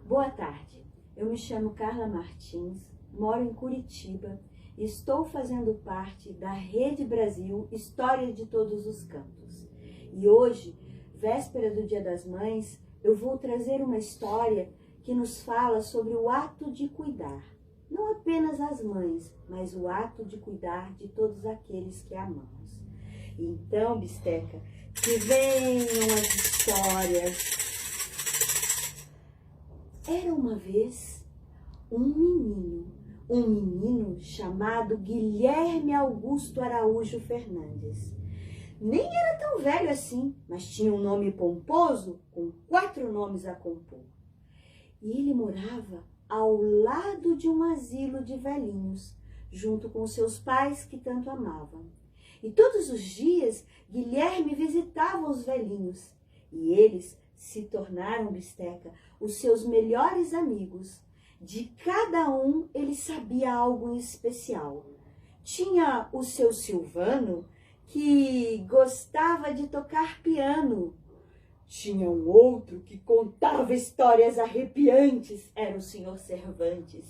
Boa tarde, eu me chamo Carla Martins, moro em Curitiba e estou fazendo parte da Rede Brasil História de Todos os Cantos. E hoje, véspera do Dia das Mães, eu vou trazer uma história que nos fala sobre o ato de cuidar. Não apenas as mães, mas o ato de cuidar de todos aqueles que amamos. Então, Bisteca, que venham as histórias. Era uma vez um menino chamado Guilherme Augusto Araújo Fernandes. Nem era tão velho assim, mas tinha um nome pomposo com 4 nomes a compor. E ele morava ao lado de um asilo de velhinhos, junto com seus pais que tanto amavam. E todos os dias Guilherme visitava os velhinhos e eles se tornaram, Bisteca, os seus melhores amigos. De cada um ele sabia algo em especial. Tinha o seu Silvano, que gostava de tocar piano. Tinha um outro que contava histórias arrepiantes, era o senhor Cervantes.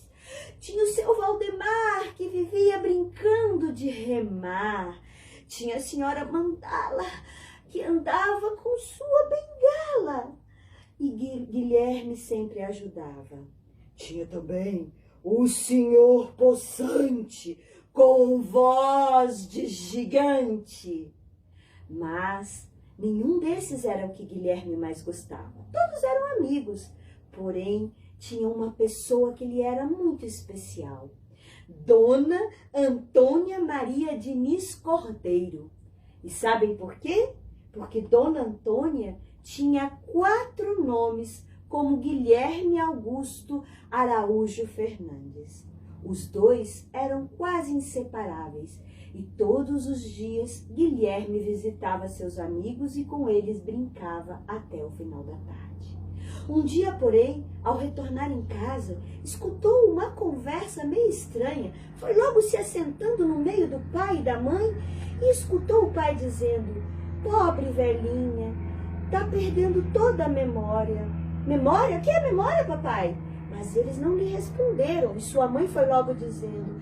Tinha o seu Valdemar, que vivia brincando de remar. Tinha a senhora Mandala, que andava com sua bengala. E Guilherme sempre ajudava. Tinha também o senhor Poçante, com voz de gigante. Mas nenhum desses era o que Guilherme mais gostava. Todos eram amigos, porém tinha uma pessoa que lhe era muito especial. Dona Antônia Maria Diniz Cordeiro. E sabem por quê? Porque Dona Antônia tinha 4 nomes, como Guilherme Augusto Araújo Fernandes. Os dois eram quase inseparáveis e todos os dias Guilherme visitava seus amigos e com eles brincava até o final da tarde. Um dia, porém, ao retornar em casa, escutou uma conversa meio estranha. Foi logo se assentando no meio do pai e da mãe e escutou o pai dizendo: "Pobre velhinha, tá perdendo toda a memória." "Memória? O que é memória, papai?" Mas eles não lhe responderam e sua mãe foi logo dizendo: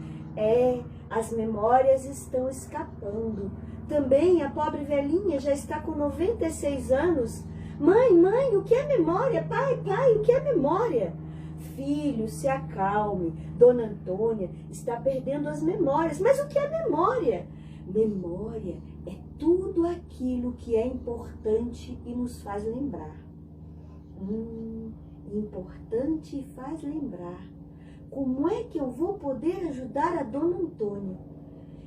as memórias estão escapando. Também a pobre velhinha já está com 96 anos. Mãe, o que é memória? Pai, o que é memória?" "Filho, se acalme. Dona Antônia está perdendo as memórias." "Mas o que é memória?" "Memória é tudo aquilo que é importante e nos faz lembrar." Importante e faz lembrar. Como é que eu vou poder ajudar a Dona Antônia?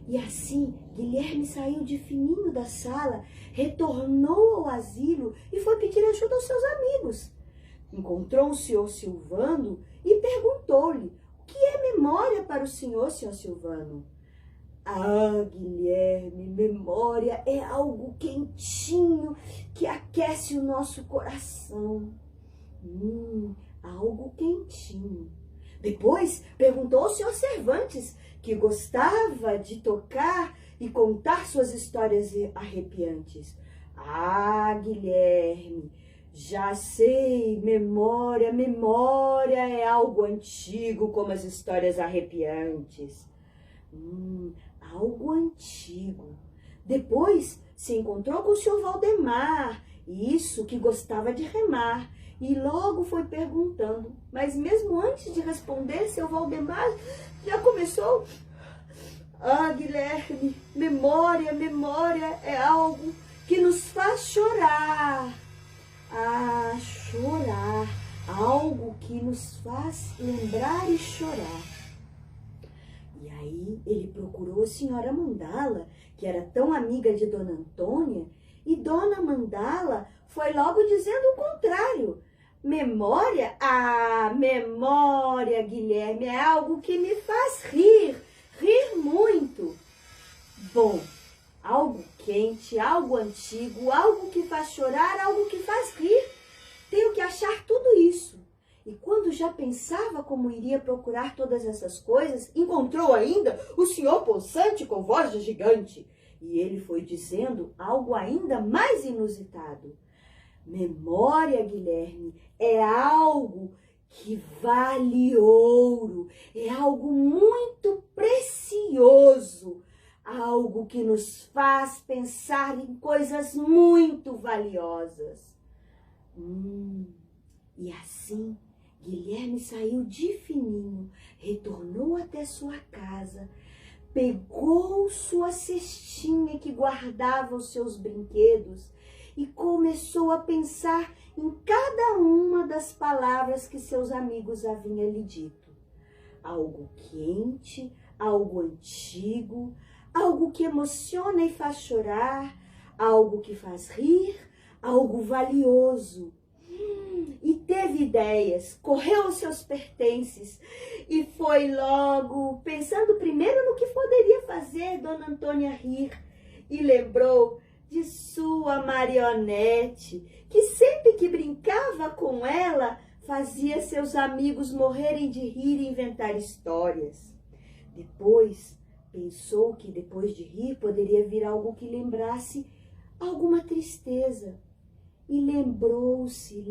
E assim, Guilherme saiu de fininho da sala, retornou ao asilo e foi pedir ajuda aos seus amigos. Encontrou o senhor Silvano e perguntou-lhe: "O que é memória para o senhor Silvano?" "Ah, Guilherme, memória é algo quentinho que aquece o nosso coração." Algo quentinho. Depois perguntou ao senhor Cervantes, que gostava de tocar e contar suas histórias arrepiantes. "Ah, Guilherme, já sei, memória é algo antigo como as histórias arrepiantes." Algo antigo. Depois se encontrou com o senhor Valdemar, isso que gostava de remar. E logo foi perguntando, mas mesmo antes de responder, seu Valdemar já começou: "Ah, Guilherme, memória é algo que nos faz chorar." "Ah, chorar, algo que nos faz lembrar e chorar." E aí ele procurou a senhora Mandala, que era tão amiga de Dona Antônia, e Dona Mandala foi logo dizendo o contrário. "Memória? Ah, memória, Guilherme, é algo que me faz rir muito." Bom, algo quente, algo antigo, algo que faz chorar, algo que faz rir. Tenho que achar tudo isso. E quando já pensava como iria procurar todas essas coisas, encontrou ainda o senhor Poçante com voz de gigante. E ele foi dizendo algo ainda mais inusitado. Memória, Guilherme, é algo que vale ouro, é algo muito precioso, algo que nos faz pensar em coisas muito valiosas. E assim, Guilherme saiu de fininho, retornou até sua casa, pegou sua cestinha que guardava os seus brinquedos e começou a pensar em cada uma das palavras que seus amigos haviam lhe dito. Algo quente, algo antigo, algo que emociona e faz chorar, algo que faz rir, algo valioso. E teve ideias, correu aos seus pertences e foi logo pensando primeiro no que poderia fazer Dona Antônia rir. E lembrou de sua marionete, que sempre que brincava com ela, fazia seus amigos morrerem de rir e inventar histórias. Depois, pensou que depois de rir poderia vir algo que lembrasse alguma tristeza. E lembrou-se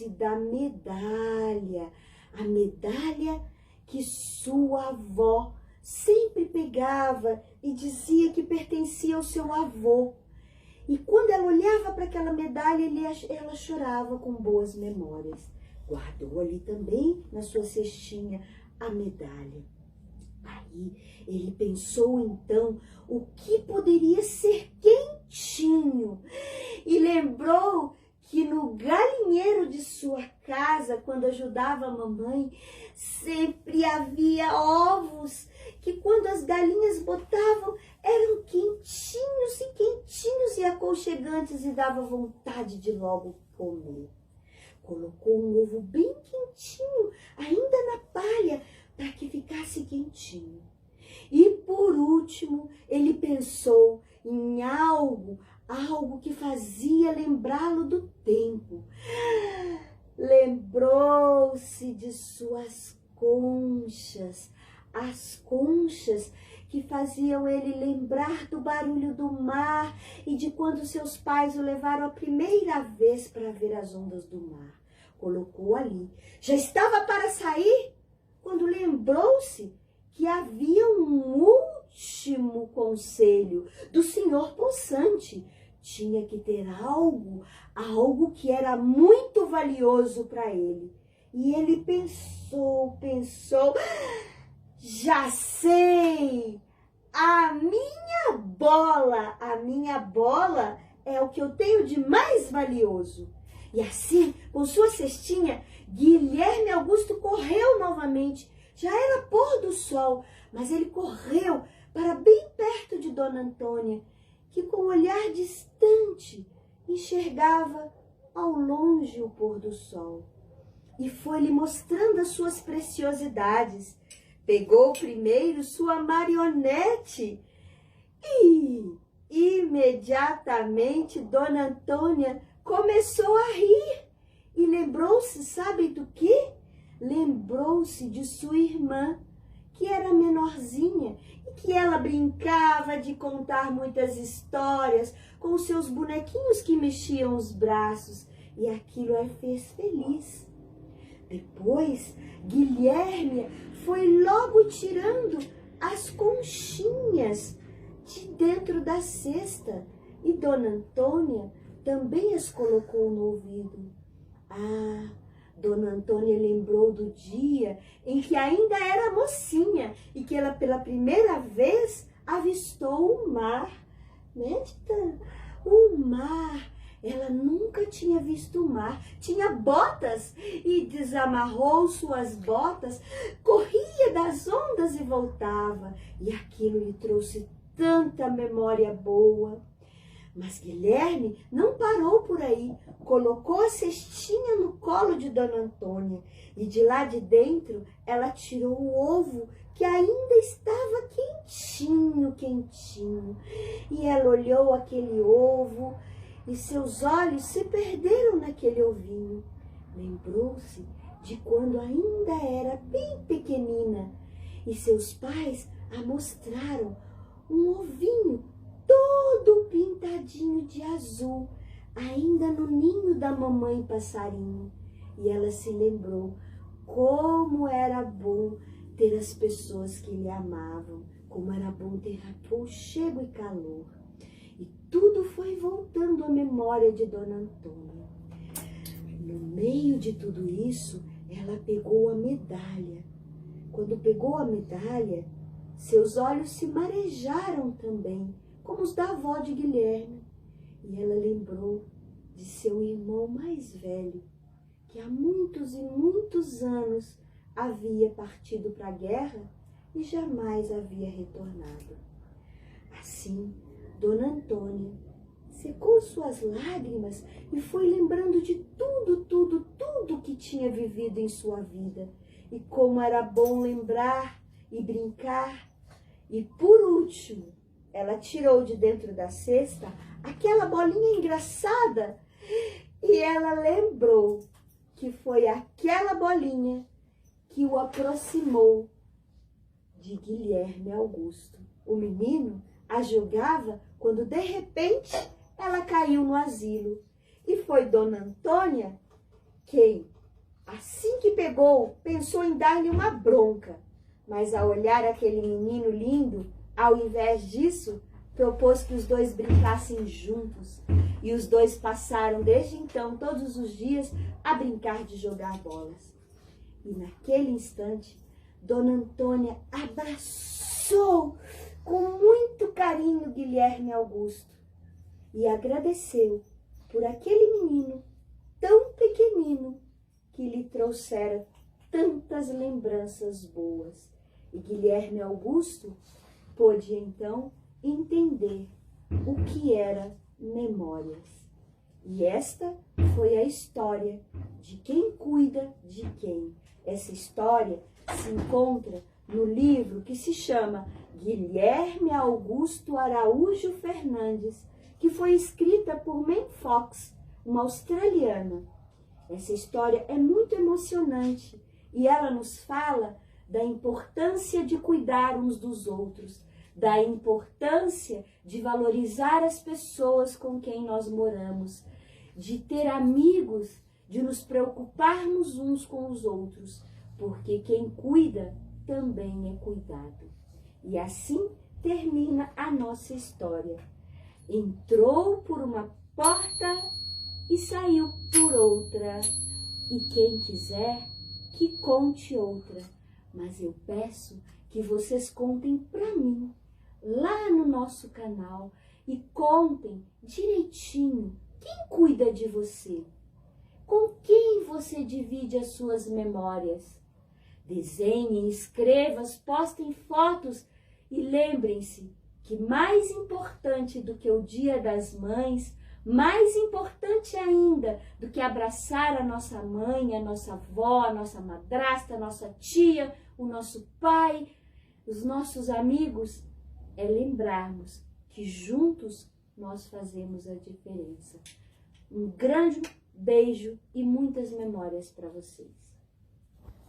da medalha, a medalha que sua avó sempre pegava e dizia que pertencia ao seu avô. E quando ela olhava para aquela medalha, ela chorava com boas memórias. Guardou ali também, na sua cestinha, a medalha. Aí ele pensou então o que poderia ser quentinho e lembrou que no galinheiro de sua casa, quando ajudava a mamãe, sempre havia ovos que quando as galinhas botavam eram quentinhos e aconchegantes e dava vontade de logo comer. Colocou um ovo bem quentinho, ainda na palha, para que ficasse quentinho. E por último, ele pensou em algo que fazia lembrá-lo do tempo. Lembrou-se de suas conchas, as conchas que faziam ele lembrar do barulho do mar e de quando seus pais o levaram a primeira vez para ver as ondas do mar. Colocou ali. Já estava para sair quando lembrou-se que havia um último conselho do senhor Poçante. Tinha que ter algo que era muito valioso para ele. E ele pensou, já sei, a minha bola é o que eu tenho de mais valioso. E assim, com sua cestinha, Guilherme Augusto correu novamente. Já era pôr do sol, mas ele correu para bem perto de Dona Antônia, que com um olhar distante enxergava ao longe o pôr do sol. E foi-lhe mostrando as suas preciosidades. Pegou primeiro sua marionete e imediatamente Dona Antônia começou a rir. E lembrou-se, sabe do quê? Lembrou-se de sua irmã, que era menorzinha e que ela brincava de contar muitas histórias com os seus bonequinhos que mexiam os braços, e aquilo a fez feliz. Depois, Guilherme foi logo tirando as conchinhas de dentro da cesta e Dona Antônia também as colocou no ouvido. Dona Antônia lembrou do dia em que ainda era mocinha e que ela pela primeira vez avistou o mar. Né, Titã? O mar. Ela nunca tinha visto o mar. Tinha botas e desamarrou suas botas, corria das ondas e voltava. E aquilo lhe trouxe tanta memória boa. Mas Guilherme não parou por aí, colocou a cestinha no colo de Dona Antônia e de lá de dentro ela tirou o ovo que ainda estava quentinho. E ela olhou aquele ovo e seus olhos se perderam naquele ovinho. Lembrou-se de quando ainda era bem pequenina e seus pais a mostraram um ovinho todo pintadinho de azul, ainda no ninho da mamãe passarinho. e ela se lembrou como era bom ter as pessoas que lhe amavam, como era bom ter aconchego e calor. E tudo foi voltando à memória de Dona Antônia. No meio de tudo isso, ela pegou a medalha. Quando pegou a medalha, seus olhos se marejaram também, como os da avó de Guilherme. E ela lembrou de seu irmão mais velho, que há muitos e muitos anos havia partido para a guerra e jamais havia retornado. Assim, Dona Antônia secou suas lágrimas e foi lembrando de tudo que tinha vivido em sua vida. E como era bom lembrar e brincar. E por último, ela tirou de dentro da cesta aquela bolinha engraçada e ela lembrou que foi aquela bolinha que o aproximou de Guilherme Augusto. O menino a jogava quando de repente ela caiu no asilo. E foi Dona Antônia quem, assim que pegou, pensou em dar-lhe uma bronca. Mas ao olhar aquele menino lindo, ao invés disso, propôs que os dois brincassem juntos. E os dois passaram desde então, todos os dias, a brincar de jogar bolas. E naquele instante, Dona Antônia abraçou com muito carinho Guilherme Augusto e agradeceu por aquele menino tão pequenino que lhe trouxera tantas lembranças boas. E Guilherme Augusto pôde então entender o que era memórias. E esta foi a história de quem cuida de quem. Essa história se encontra no livro que se chama Guilherme Augusto Araújo Fernandes, que foi escrita por Mem Fox, uma australiana. Essa história é muito emocionante e ela nos fala da importância de cuidar uns dos outros, da importância de valorizar as pessoas com quem nós moramos, de ter amigos, de nos preocuparmos uns com os outros, porque quem cuida também é cuidado. E assim termina a nossa história. Entrou por uma porta e saiu por outra. E quem quiser, que conte outra. Mas eu peço que vocês contem para mim, lá no nosso canal, e contem direitinho quem cuida de você, com quem você divide as suas memórias. Desenhem, escrevam, postem fotos e lembrem-se que mais importante do que o Dia das Mães, mais importante ainda do que abraçar a nossa mãe, a nossa avó, a nossa madrasta, a nossa tia, o nosso pai, os nossos amigos, é lembrarmos que juntos nós fazemos a diferença. Um grande beijo e muitas memórias para vocês.